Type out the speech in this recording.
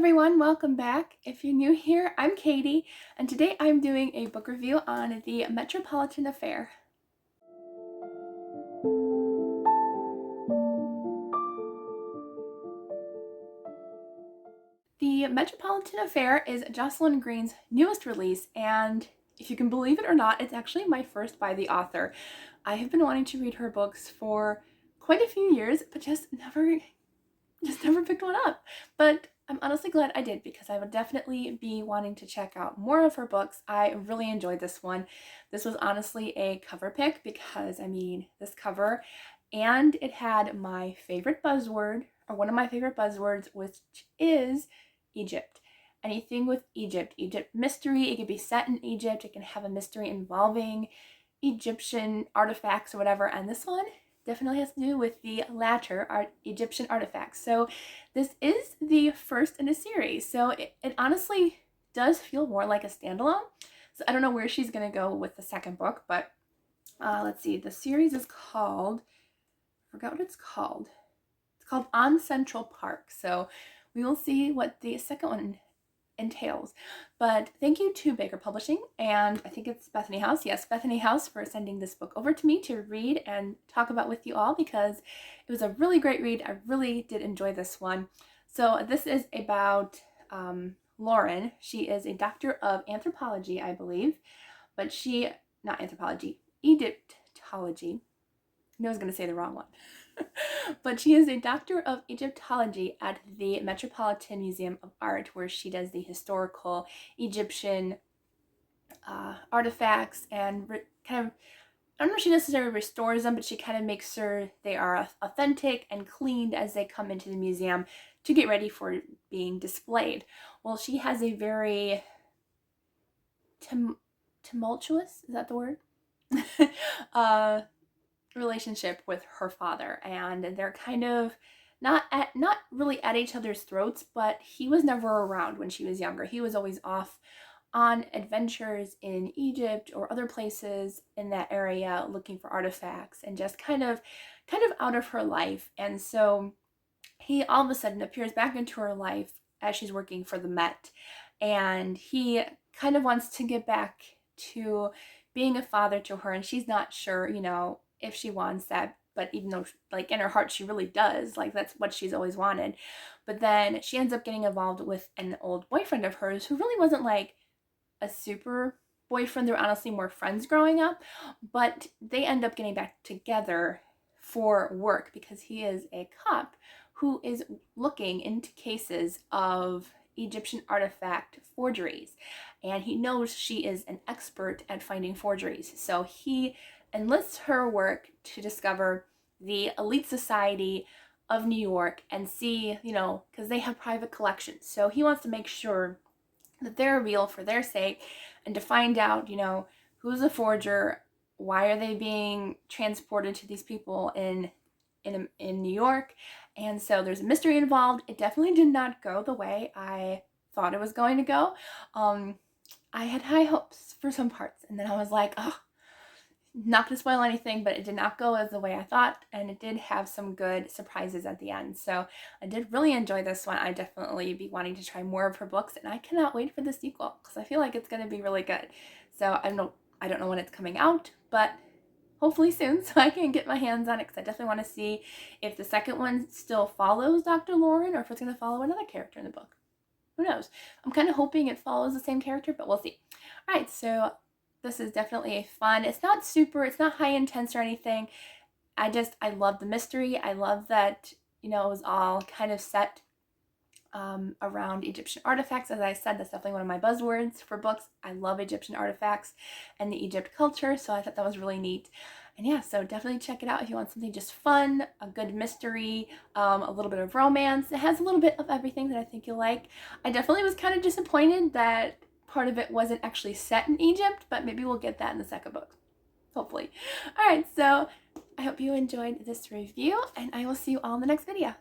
everyone, welcome back. If you're new here, I'm Katie, and today I'm doing a book review on the Metropolitan Affair. The Metropolitan Affair is Jocelyn Green's newest release, and if you can believe it or not, it's actually my first by the author. I have been wanting to read her books for quite a few years, but just never picked one up. But I'm honestly glad I did, because I would definitely be wanting to check out more of her books. I really enjoyed this one. This was honestly a cover pick because, this cover, and it had my favorite buzzword, or one of my favorite buzzwords, which is Egypt. Anything with Egypt mystery. It could be set in Egypt. It can have a mystery involving Egyptian artifacts or whatever. And this one definitely has to do with the latter, Egyptian artifacts. So this is the first in a series. So it honestly does feel more like a standalone. So I don't know where she's going to go with the second book, but let's see. The series is called, I forgot what it's called. It's called On Central Park. So we will see what the second one entails. But thank you to Baker Publishing, and I think it's Bethany House. Yes, Bethany House, for sending this book over to me to read and talk about with you all, because it was a really great read. I really did enjoy this one. So this is about Lauren. She is a doctor of anthropology, I believe, but not anthropology, Egyptology. I was going to say the wrong one. But she is a doctor of Egyptology at the Metropolitan Museum of Art, where she does the historical Egyptian artifacts and kind of, I don't know if she necessarily restores them, but she kind of makes sure they are authentic and cleaned as they come into the museum to get ready for being displayed. Well, she has a very tumultuous, is that the word? Relationship with her father, and they're kind of not really at each other's throats, but he was never around when she was younger. He was always off on adventures in Egypt or other places in that area looking for artifacts, and just kind of out of her life. And so he all of a sudden appears back into her life as she's working for the Met, and he kind of wants to get back to being a father to her, and she's not sure, if she wants that, but even though in her heart she really does, that's what she's always wanted. But then she ends up getting involved with an old boyfriend of hers who really wasn't a super boyfriend. They were honestly more friends growing up, but they end up getting back together for work because he is a cop who is looking into cases of Egyptian artifact forgeries, and he knows she is an expert at finding forgeries. So he enlists her work to discover the elite society of New York and see, because they have private collections. So he wants to make sure that they're real for their sake, and to find out, who's a forger, why are they being transported to these people in New York. And so there's a mystery involved. It definitely did not go the way I thought it was going to go. I had high hopes for some parts, and then I was like, oh, not to spoil anything, but it did not go as the way I thought, and it did have some good surprises at the end. So I did really enjoy this one. I definitely be wanting to try more of her books, and I cannot wait for the sequel because I feel like it's going to be really good. So I don't know when it's coming out, but hopefully soon, so I can get my hands on it, because I definitely want to see if the second one still follows Dr. Lauren or if it's going to follow another character in the book. Who knows? I'm kind of hoping it follows the same character, but we'll see. All right, so this is definitely a fun. It's not high intense or anything. I love the mystery. I love that, it was all kind of set around Egyptian artifacts. As I said, that's definitely one of my buzzwords for books. I love Egyptian artifacts and the Egypt culture, so I thought that was really neat. And yeah, so definitely check it out if you want something just fun, a good mystery, a little bit of romance. It has a little bit of everything that I think you'll like. I definitely was kind of disappointed that part of it wasn't actually set in Egypt, but maybe we'll get that in the second book, hopefully. All right, so I hope you enjoyed this review, and I will see you all in the next video.